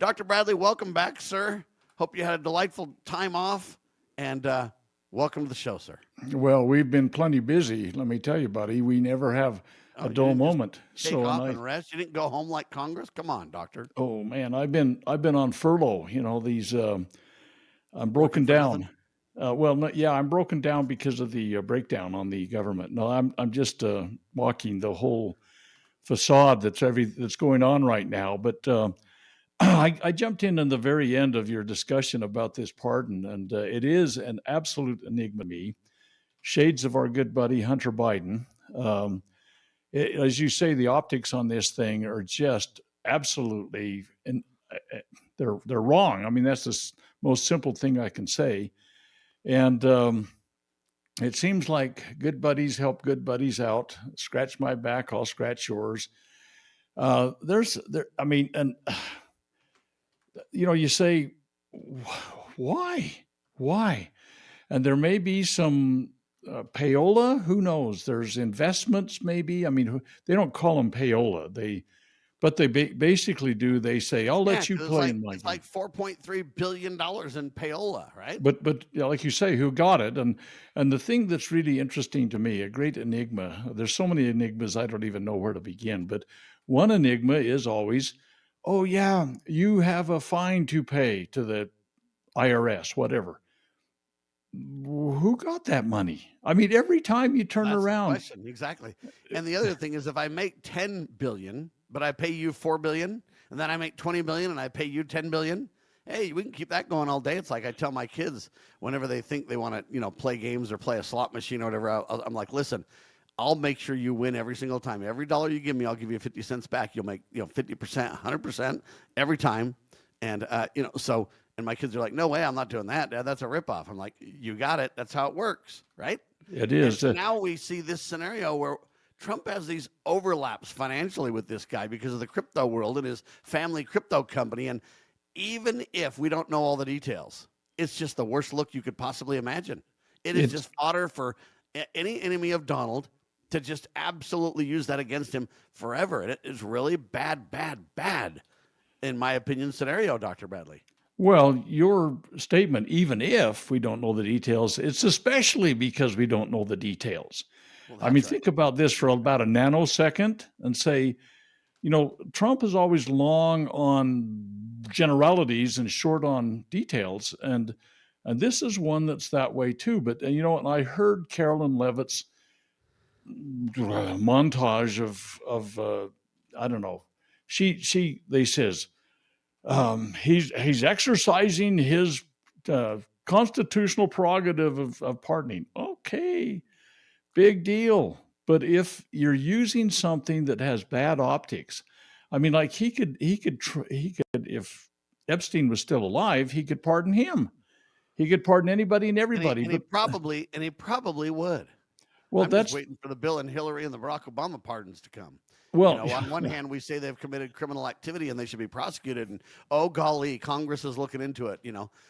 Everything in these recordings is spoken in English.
Dr. Bradley, welcome back, sir. Hope you had a delightful time off, and welcome to the show, sir. Well, we've been plenty busy, let me tell you, buddy. We never have a dull moment. Take off and rest. You didn't go home like Congress. Come on, doctor. Oh man, I've been on furlough. You know these. I'm broken down. I'm broken down because of the breakdown on the government. No, I'm just mocking the whole facade that's going on right now. But I jumped in the very end of your discussion about this pardon, and it is an absolute enigma to me. Shades of our good buddy Hunter Biden. As you say, the optics on this thing are just absolutely, and they're wrong. I mean, that's the most simple thing I can say. And it seems like good buddies help good buddies out. Scratch my back, I'll scratch yours. And you say, why? And there may be some payola. Who knows? There's investments, maybe. I mean, they don't call them payola. But they basically do. They say, "I'll let you play in my game." It's like $4.3 billion in payola, right? But like you say, who got it? And the thing that's really interesting to me, a great enigma. There's so many enigmas I don't even know where to begin. But one enigma is always, "Oh yeah, you have a fine to pay to the IRS, whatever." Who got that money? I mean, every time you turn around. That's the question. Exactly. And the other thing is, if I make 10 billion, but I pay you 4 billion, and then I make 20 billion and I pay you 10 billion, hey, we can keep that going all day. It's like I tell my kids whenever they think they want to, play games or play a slot machine or whatever, I'm like, listen, I'll make sure you win every single time. Every dollar you give me, I'll give you 50 cents back. You'll make, 50%, 100% every time. And, and my kids are like, no way, I'm not doing that, Dad. That's a ripoff. I'm like, you got it. That's how it works, right? It is. And now we see this scenario where Trump has these overlaps financially with this guy because of the crypto world and his family crypto company. And even if we don't know all the details, it's just the worst look you could possibly imagine. It's just fodder for any enemy of Donald to just absolutely use that against him forever. And it is really bad, in my opinion, scenario, Dr. Bradley. Well, your statement, even if we don't know the details, it's especially because we don't know the details. Well, think about this for about a nanosecond and say, Trump is always long on generalities and short on details. And this is one that's that way too. But, and I heard Carolyn Levitt's montage of I don't know. They says, he's exercising his constitutional prerogative of pardoning. Okay, big deal. But if you're using something that has bad optics, I mean, like he could, if Epstein was still alive, he could pardon him. He could pardon anybody and everybody. And he probably would. Well, I'm just waiting for the Bill and Hillary and the Barack Obama pardons to come. Well, on one hand, we say they've committed criminal activity and they should be prosecuted. And, oh, golly, Congress is looking into it.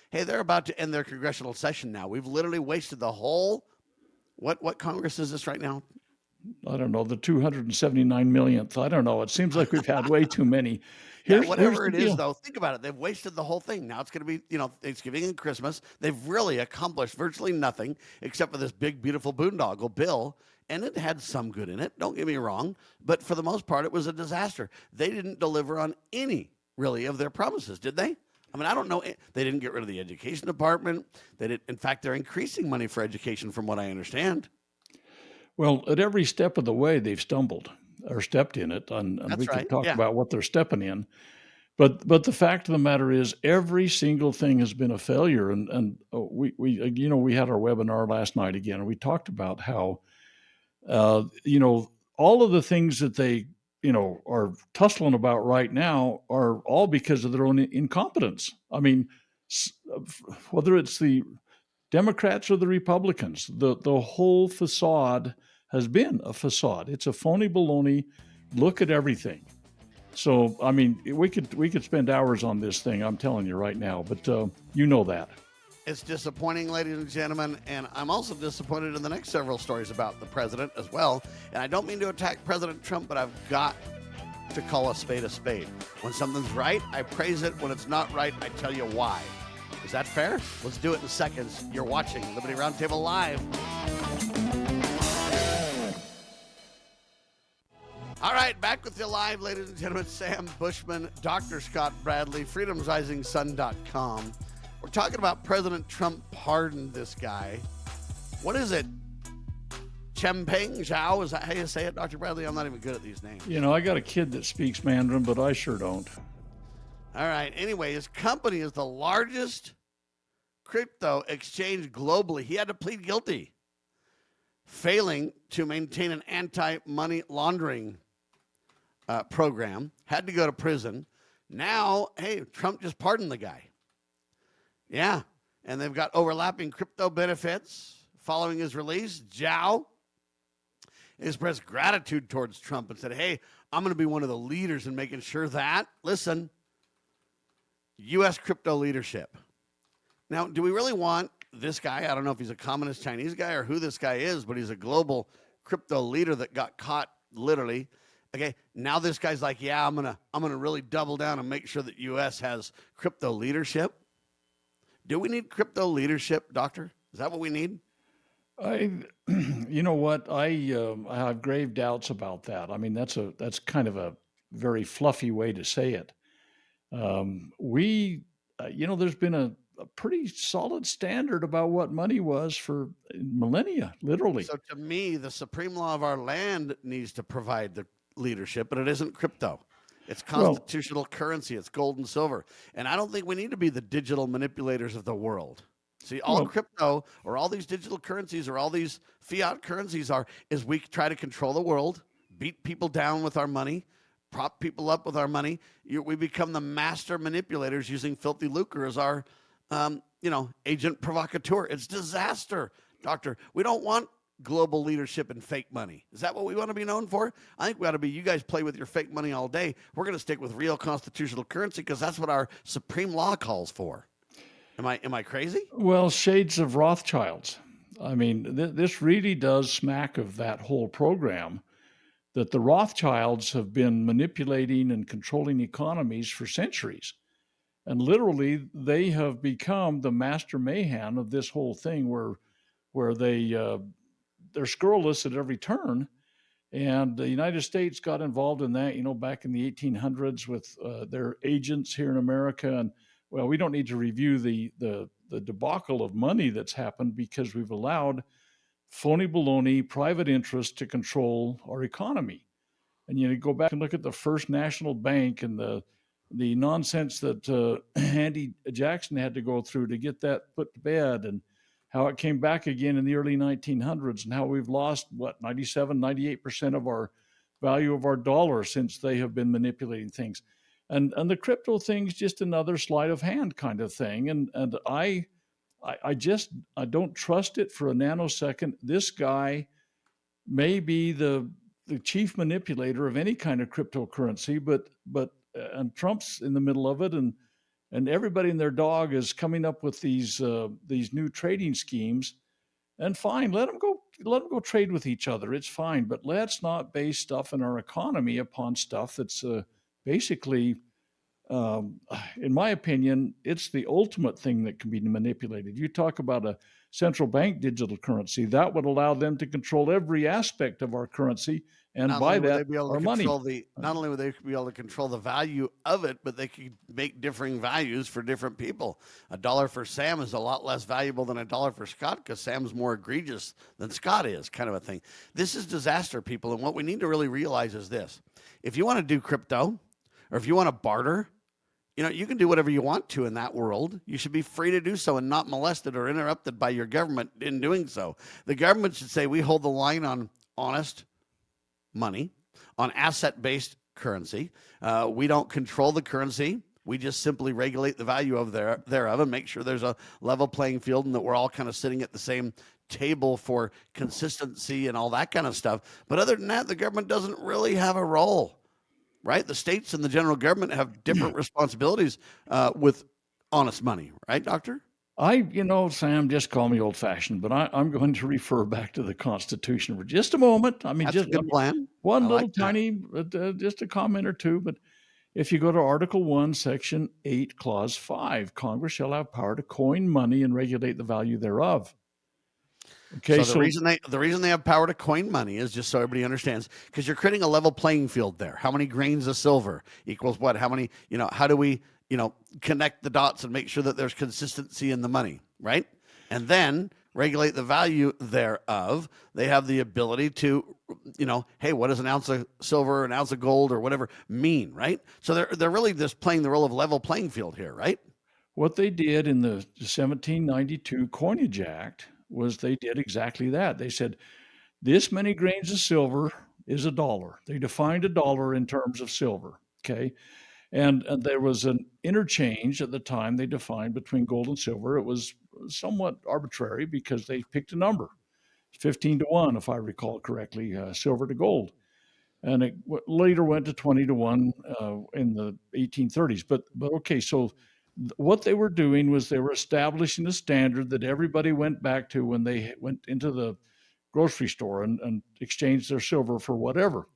Hey, they're about to end their congressional session now. We've literally wasted the whole, what Congress is this right now? I don't know, the 279 millionth. I don't know. It seems like we've had way too many. Whatever it is, though, think about it. They've wasted the whole thing. Now it's going to be, Thanksgiving and Christmas. They've really accomplished virtually nothing except for this big, beautiful boondoggle bill. And it had some good in it. Don't get me wrong. But for the most part, it was a disaster. They didn't deliver on any, really, of their promises, did they? I mean, I don't know. They didn't get rid of the education department. In fact, they're increasing money for education from what I understand. Well, at every step of the way, they've stumbled or stepped in it. And we can talk about what they're stepping in. But the fact of the matter is, every single thing has been a failure. And we had our webinar last night again, and we talked about how, all of the things that they, are tussling about right now are all because of their own incompetence. I mean, whether it's the Democrats or the Republicans, the whole facade has been a facade. It's a phony baloney. Look at everything. So, I mean, we could spend hours on this thing, I'm telling you right now, but you know that. It's disappointing, ladies and gentlemen, and I'm also disappointed in the next several stories about the president as well. And I don't mean to attack President Trump, but I've got to call a spade a spade. When something's right, I praise it. When it's not right, I tell you why. Is that fair? Let's do it in seconds. You're watching Liberty Roundtable Live. All right, back with you live, ladies and gentlemen. Sam Bushman, Dr. Scott Bradley, freedomsrisingsun.com. We're talking about President Trump pardoned this guy. What is it? Chempeng Zhao? Is that how you say it, Dr. Bradley? I'm not even good at these names. You know, I got a kid that speaks Mandarin, but I sure don't. All right. Anyway, his company is the largest crypto exchange globally. He had to plead guilty, failing to maintain an anti-money laundering program, had to go to prison. Now, hey, Trump just pardoned the guy. Yeah, and they've got overlapping crypto benefits following his release. Zhao expressed gratitude towards Trump and said, hey, I'm going to be one of the leaders in making sure that, listen, U.S. crypto leadership. Now, do we really want this guy? I don't know if he's a communist Chinese guy or who this guy is, but he's a global crypto leader that got caught literally. Okay, now this guy's like, yeah, I'm gonna really double down and make sure that U.S. has crypto leadership. Do we need crypto leadership, Doctor? Is that what we need? You know what? I have grave doubts about that. I mean, that's kind of a very fluffy way to say it. There's been a pretty solid standard about what money was for millennia, literally. So to me, the supreme law of our land needs to provide the leadership, but it isn't crypto. It's constitutional currency. It's gold and silver. And I don't think we need to be the digital manipulators of the world. See, all crypto or all these digital currencies or all these fiat currencies is we try to control the world, beat people down with our money, prop people up with our money. We become the master manipulators using filthy lucre as our, agent provocateur. It's disaster, Doctor. We don't want global leadership and fake money. Is that what we want to be known for? I think we ought to be, you guys play with your fake money all day. We're going to stick with real constitutional currency because that's what our supreme law calls for. Am I crazy? Well, shades of Rothschilds. I mean, this really does smack of that whole program, that the Rothschilds have been manipulating and controlling economies for centuries. And literally, they have become the master mayhem of this whole thing where they're scurrilous at every turn. And the United States got involved in that, back in the 1800s with their agents here in America. And well, we don't need to review the debacle of money that's happened because we've allowed phony baloney private interests to control our economy. And you go back and look at the First National Bank and the nonsense that Andy Jackson had to go through to get that put to bed, and how it came back again in the early 1900s, and how we've lost 98% of our value of our dollar since they have been manipulating things. And the crypto thing's just another sleight of hand kind of thing. And I don't trust it for a nanosecond. This guy may be the chief manipulator of any kind of cryptocurrency, but Trump's in the middle of it, and everybody and their dog is coming up with these new trading schemes. And fine, let them go trade with each other. It's fine, but let's not base stuff in our economy upon stuff that's basically, in my opinion, it's the ultimate thing that can be manipulated. You talk about a central bank digital currency that would allow them to control every aspect of our currency, and by that, our money. Not only would they be able to control the value of it, but they could make differing values for different people. $1 for Sam is a lot less valuable than $1 for Scott because Sam's more egregious than Scott is, kind of a thing. This is disaster, people, and what we need to really realize is this. If you want to do crypto, or if you want to barter, you can do whatever you want to in that world. You should be free to do so and not molested or interrupted by your government in doing so. The government should say, we hold the line on honest money, on asset-based currency. We don't control the currency. We just simply regulate the value of thereof and make sure there's a level playing field and that we're all kind of sitting at the same table for consistency and all that kind of stuff. But other than that, the government doesn't really have a role. Right? The states and the general government have different responsibilities with honest money. Right, Doctor? Sam, just call me old-fashioned, but I'm going to refer back to the Constitution for just a moment. That's a good plan. One I like little that. tiny, just a comment or two, but if you go to Article 1, Section 8, Clause 5, Congress shall have power to coin money and regulate the value thereof. Okay, So the reason they have power to coin money is just so everybody understands, because you're creating a level playing field there. How many grains of silver equals what? How many, how do we, connect the dots and make sure that there's consistency in the money, right? And then regulate the value thereof. They have the ability to, hey, what does an ounce of silver, an ounce of gold, or whatever mean, right? So they're really just playing the role of level playing field here, right? what they did in the 1792 Coinage Act was they did exactly that. They said, this many grains of silver is a dollar. They defined a dollar in terms of silver, okay? And there was an interchange at the time they defined between gold and silver. It was somewhat arbitrary because they picked a number, 15 to 1, if I recall correctly, silver to gold. And it later went to 20 to 1 in the 1830s. But okay, so what they were doing was they were establishing a standard that everybody went back to when they went into the grocery store and exchanged their silver for whatever.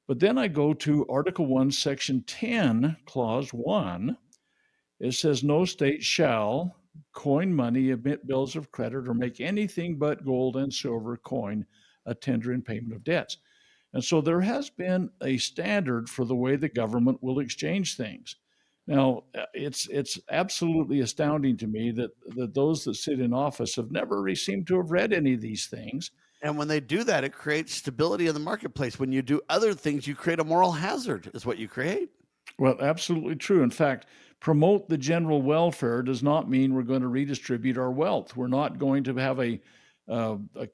But then I go to Article 1, Section 10, Clause 1. It says, no state shall coin money, emit bills of credit, or make anything but gold and silver coin a tender in payment of debts. And so there has been a standard for the way the government will exchange things. Now, it's absolutely astounding to me that those that sit in office have never really seemed to have read any of these things. And when they do that, it creates stability in the marketplace. When you do other things, you create a moral hazard, is what you create. Well, absolutely true. In fact, promote the general welfare does not mean we're going to redistribute our wealth. We're not going to have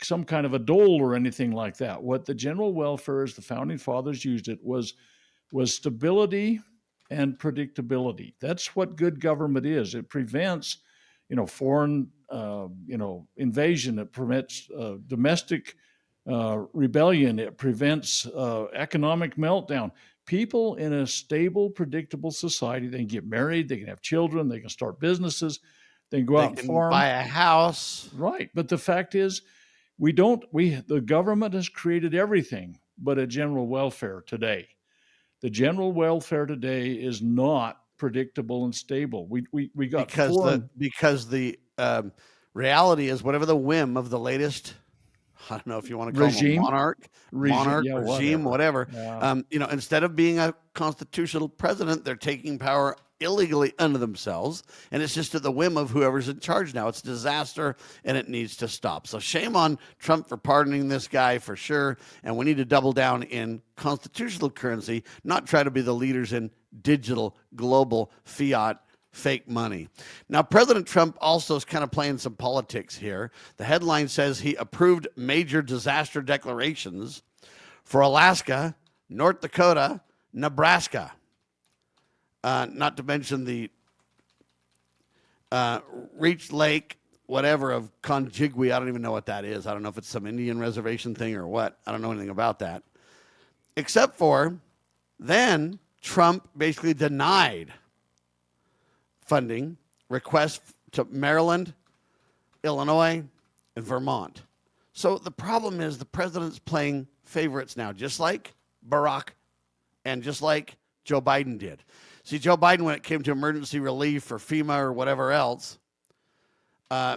some kind of a dole or anything like that. What the general welfare, as the founding fathers used it, was stability and predictability. That's what good government is. It prevents, foreign, invasion. It prevents domestic rebellion. It prevents economic meltdown. People in a stable, predictable society, they can get married, they can have children, they can start businesses, they can go out and farm, buy a house. Right. But the fact is, the government has created everything but a general welfare today. The general welfare today is not predictable and stable. We got because the reality is whatever the whim of the latest, I don't know if you want to call him a monarch, regime, whatever. Yeah. Instead of being a constitutional president, they're taking power illegally unto themselves, and it's just at the whim of whoever's in charge now. It's a disaster, and it needs to stop. So shame on Trump for pardoning this guy for sure, and we need to double down in constitutional currency, not try to be the leaders in digital, global, fiat, fake money. Now, President Trump also is kind of playing some politics here. The headline says he approved major disaster declarations for Alaska, North Dakota, Nebraska. Not to mention the Reach Lake, whatever, of Conjigui. I don't even know what that is. I don't know if it's some Indian reservation thing or what. I don't know anything about that. Except for then Trump basically denied funding requests to Maryland, Illinois, and Vermont. So the problem is the president's playing favorites now, just like Barack and just like Joe Biden did. See, Joe Biden, when it came to emergency relief for FEMA or whatever else,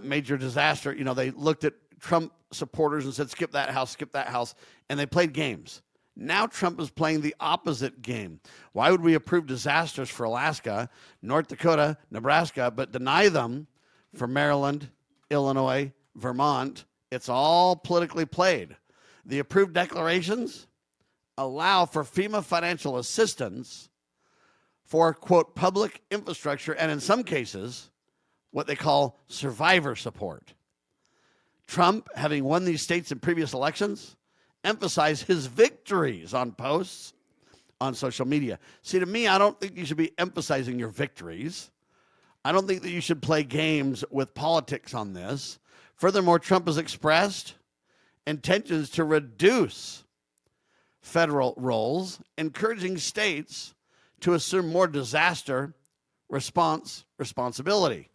major disaster, they looked at Trump supporters and said, skip that house, and they played games. Now Trump is playing the opposite game. Why would we approve disasters for Alaska, North Dakota, Nebraska, but deny them for Maryland, Illinois, Vermont? It's all politically played. The approved declarations allow for FEMA financial assistance for, quote, public infrastructure, and in some cases, what they call survivor support. Trump, having won these states in previous elections, emphasized his victories on posts on social media. See, to me, I don't think you should be emphasizing your victories. I don't think that you should play games with politics on this. Furthermore, Trump has expressed intentions to reduce federal roles, encouraging states to assume more disaster responsibility.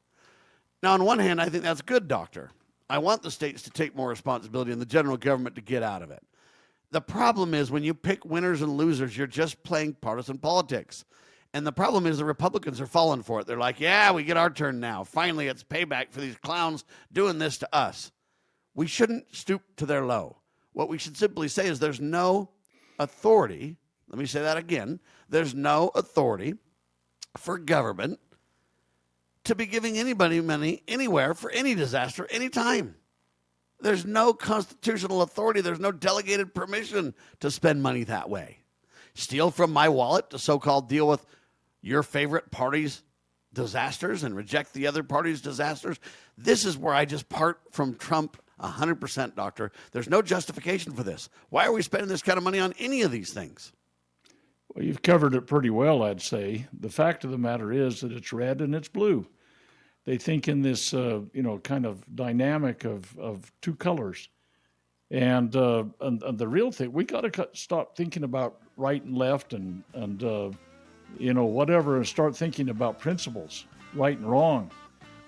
Now, on one hand, I think that's good, Doctor. I want the states to take more responsibility and the general government to get out of it. The problem is when you pick winners and losers, you're just playing partisan politics. And the problem is the Republicans are falling for it. They're like, yeah, we get our turn now. Finally, it's payback for these clowns doing this to us. We shouldn't stoop to their low. What we should simply say is there's no authority. Let me say that again. There's no authority for government to be giving anybody money anywhere for any disaster anytime. There's no constitutional authority. There's no delegated permission to spend money that way. Steal from my wallet to so-called deal with your favorite party's disasters and reject the other party's disasters. This is where I just part from Trump 100%, Doctor. There's no justification for this. Why are we spending this kind of money on any of these things? Well, you've covered it pretty well, I'd say. The fact of the matter is that it's red and it's blue. They think in this, kind of dynamic of two colors. And the real thing, we got to stop thinking about right and left and whatever, and start thinking about principles, right and wrong.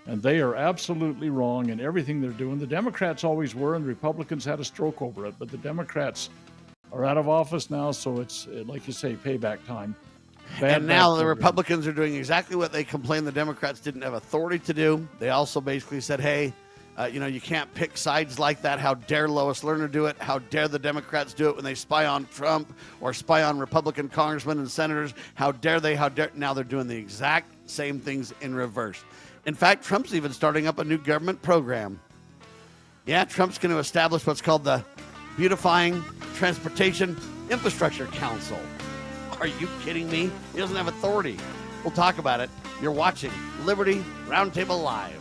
And they are absolutely wrong in everything they're doing. The Democrats always were, and the Republicans had a stroke over it. But the Democrats are out of office now, so it's, like you say, payback time. And now the Republicans are doing exactly what they complained the Democrats didn't have authority to do. They also basically said, hey, you can't pick sides like that. How dare Lois Lerner do it? How dare the Democrats do it when they spy on Trump or spy on Republican congressmen and senators? How dare they? How dare? Now they're doing the exact same things in reverse. In fact, Trump's even starting up a new government program. Yeah, Trump's going to establish what's called the Beautifying Transportation Infrastructure Council. Are you kidding me? He doesn't have authority. We'll talk about it. You're watching Liberty Roundtable Live.